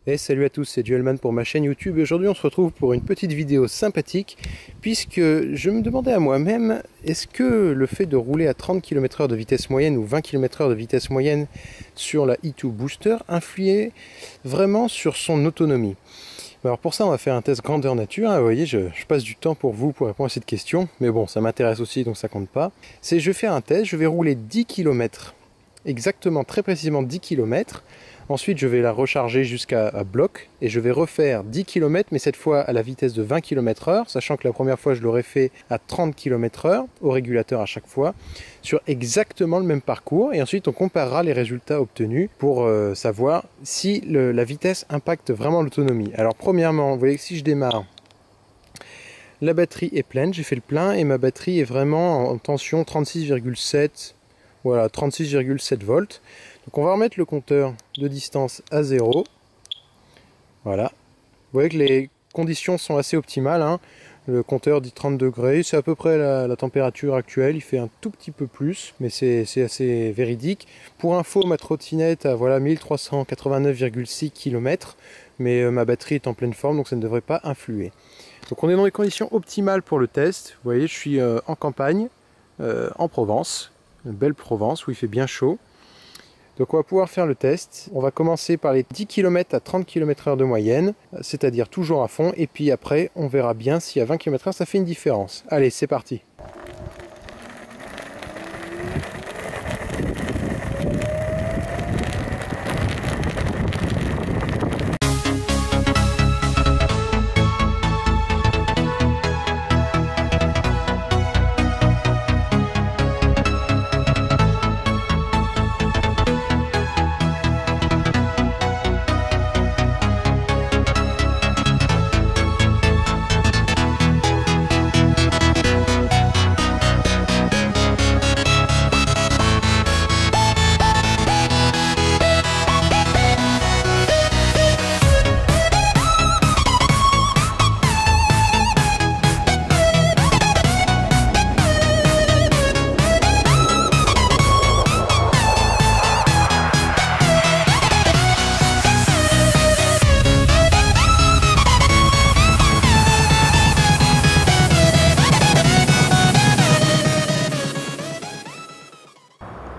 Et salut à tous, c'est Duelman pour ma chaîne YouTube. Aujourd'hui on se retrouve pour une petite vidéo sympathique puisque je me demandais à moi-même, est-ce que le fait de rouler à 30 km/h de vitesse moyenne ou 20 km/h de vitesse moyenne sur la e2 Booster influait vraiment sur son autonomie? Alors pour ça on va faire un test grandeur nature. Vous voyez, je passe du temps pour vous pour répondre à cette question, mais bon, ça m'intéresse aussi donc ça compte pas. Je vais faire un test, je vais rouler 10 km, exactement, très précisément 10 km. Ensuite, je vais la recharger jusqu'à bloc et je vais refaire 10 km, mais cette fois à la vitesse de 20 km/h, sachant que la première fois, je l'aurais fait à 30 km/h, au régulateur à chaque fois, sur exactement le même parcours. Et ensuite, on comparera les résultats obtenus pour savoir si la vitesse impacte vraiment l'autonomie. Alors, premièrement, vous voyez que si je démarre, la batterie est pleine, j'ai fait le plein et ma batterie est vraiment en tension 36,7, voilà, 36,7 volts. Donc on va remettre le compteur de distance à 0. Voilà. Vous voyez que les conditions sont assez optimales, hein. Le compteur dit 30 degrés, c'est à peu près la température actuelle. Il fait un tout petit peu plus, mais c'est assez véridique. Pour info, ma trottinette a voilà, 1389,6 km, mais ma batterie est en pleine forme, donc ça ne devrait pas influer. Donc on est dans les conditions optimales pour le test. Vous voyez, je suis en campagne, en Provence, une belle Provence où il fait bien chaud. Donc on va pouvoir faire le test. On va commencer par les 10 km à 30 km/h de moyenne, c'est-à-dire toujours à fond, et puis après on verra bien si à 20 km/h ça fait une différence. Allez, c'est parti.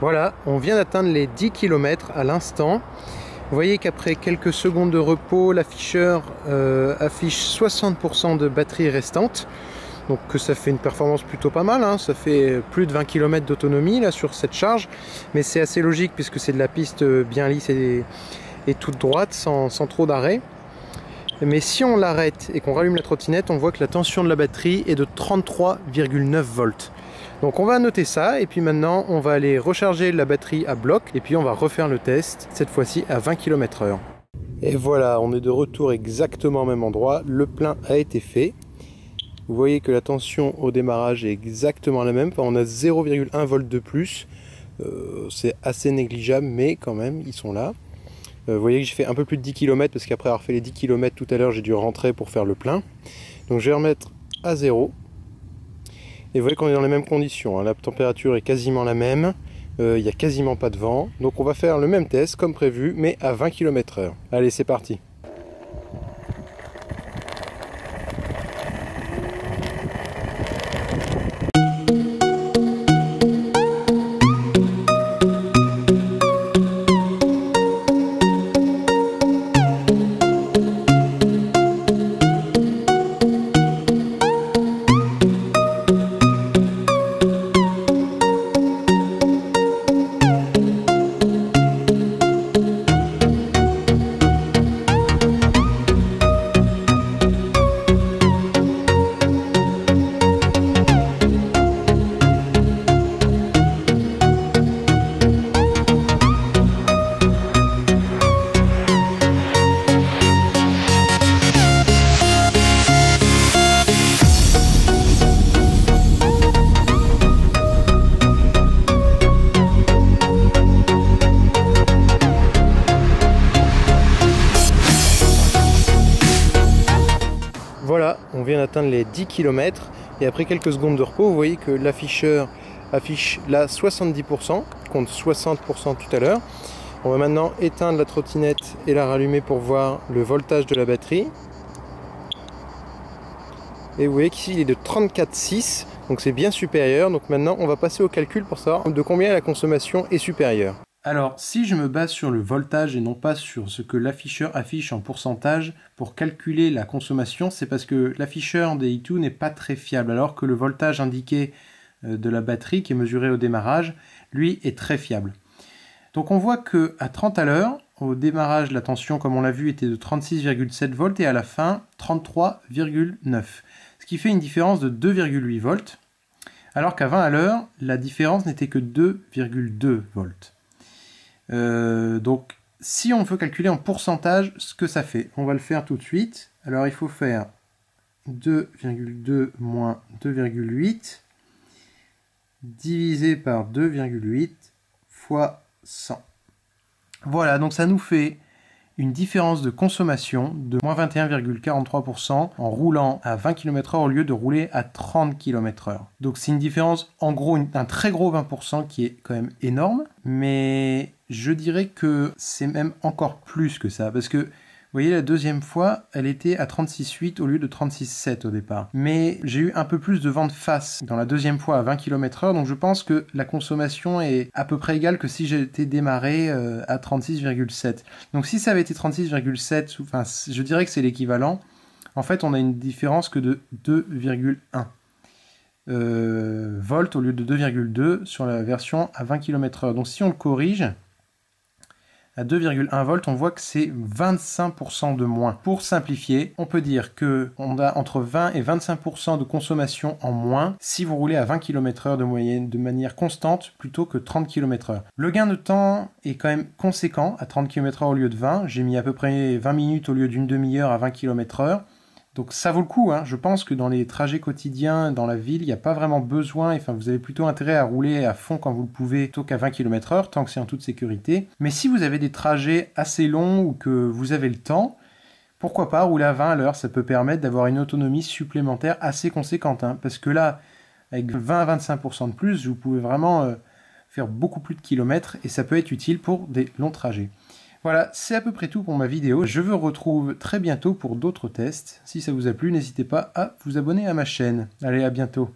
Voilà, on vient d'atteindre les 10 km à l'instant. Vous voyez qu'après quelques secondes de repos, l'afficheur affiche 60% de batterie restante. Donc ça fait une performance plutôt pas mal, hein. Ça fait plus de 20 km d'autonomie là sur cette charge. Mais c'est assez logique puisque c'est de la piste bien lisse et toute droite sans trop d'arrêt. Mais si on l'arrête et qu'on rallume la trottinette, on voit que la tension de la batterie est de 33,9 volts. Donc on va noter ça et puis maintenant on va aller recharger la batterie à bloc et puis on va refaire le test, cette fois-ci à 20 km/h. Et voilà, on est de retour exactement au même endroit, le plein a été fait. Vous voyez que la tension au démarrage est exactement la même, enfin, on a 0,1 volt de plus, c'est assez négligeable mais quand même ils sont là. Vous voyez que j'ai fait un peu plus de 10 km parce qu'après avoir fait les 10 km tout à l'heure j'ai dû rentrer pour faire le plein. Donc je vais remettre à 0. Et vous voyez qu'on est dans les mêmes conditions, hein. La température est quasiment la même, il n'y a quasiment pas de vent. Donc on va faire le même test comme prévu, mais à 20 km/h. Allez, c'est parti. Voilà, on vient d'atteindre les 10 km et après quelques secondes de repos, vous voyez que l'afficheur affiche là 70%, contre 60% tout à l'heure. On va maintenant éteindre la trottinette et la rallumer pour voir le voltage de la batterie. Et vous voyez qu'ici il est de 34,6, donc c'est bien supérieur. Donc maintenant on va passer au calcul pour savoir de combien la consommation est supérieure. Alors si je me base sur le voltage et non pas sur ce que l'afficheur affiche en pourcentage pour calculer la consommation, c'est parce que l'afficheur des i2 n'est pas très fiable, alors que le voltage indiqué de la batterie qui est mesuré au démarrage, lui est très fiable. Donc on voit que à 30 à l'heure, au démarrage, la tension, comme on l'a vu, était de 36,7 volts et à la fin, 33,9. Ce qui fait une différence de 2,8 volts, alors qu'à 20 à l'heure, la différence n'était que 2,2 volts. Donc, si on veut calculer en pourcentage ce que ça fait, on va le faire tout de suite. Alors, il faut faire 2,2 moins 2,8 divisé par 2,8 fois 100. Voilà, donc ça nous fait une différence de consommation de moins 21,43% en roulant à 20 km/h au lieu de rouler à 30 km/h. Donc c'est une différence, en gros, un très gros 20% qui est quand même énorme, mais je dirais que c'est même encore plus que ça, parce que vous voyez, la deuxième fois, elle était à 36,8 au lieu de 36,7 au départ. Mais j'ai eu un peu plus de vent de face dans la deuxième fois à 20 km/h, donc je pense que la consommation est à peu près égale que si j'étais démarré à 36,7. Donc si ça avait été 36,7, enfin, je dirais que c'est l'équivalent. En fait, on a une différence que de 2,1 volts au lieu de 2,2 sur la version à 20 km/h. Donc si on le corrige, à 2,1 volts, on voit que c'est 25% de moins. Pour simplifier, on peut dire qu'on a entre 20 et 25% de consommation en moins si vous roulez à 20 km/h de moyenne de manière constante plutôt que 30 km/h. Le gain de temps est quand même conséquent à 30 km/h au lieu de 20. J'ai mis à peu près 20 minutes au lieu d'une demi-heure à 20 km/h. Donc ça vaut le coup, hein. Je pense que dans les trajets quotidiens, dans la ville, il n'y a pas vraiment besoin, enfin vous avez plutôt intérêt à rouler à fond quand vous le pouvez, plutôt qu'à 20 km/h, tant que c'est en toute sécurité. Mais si vous avez des trajets assez longs ou que vous avez le temps, pourquoi pas rouler à 20 à l'heure, ça peut permettre d'avoir une autonomie supplémentaire assez conséquente, hein, parce que là, avec 20 à 25% de plus, vous pouvez vraiment faire beaucoup plus de kilomètres et ça peut être utile pour des longs trajets. Voilà, c'est à peu près tout pour ma vidéo. Je vous retrouve très bientôt pour d'autres tests. Si ça vous a plu, n'hésitez pas à vous abonner à ma chaîne. Allez, à bientôt.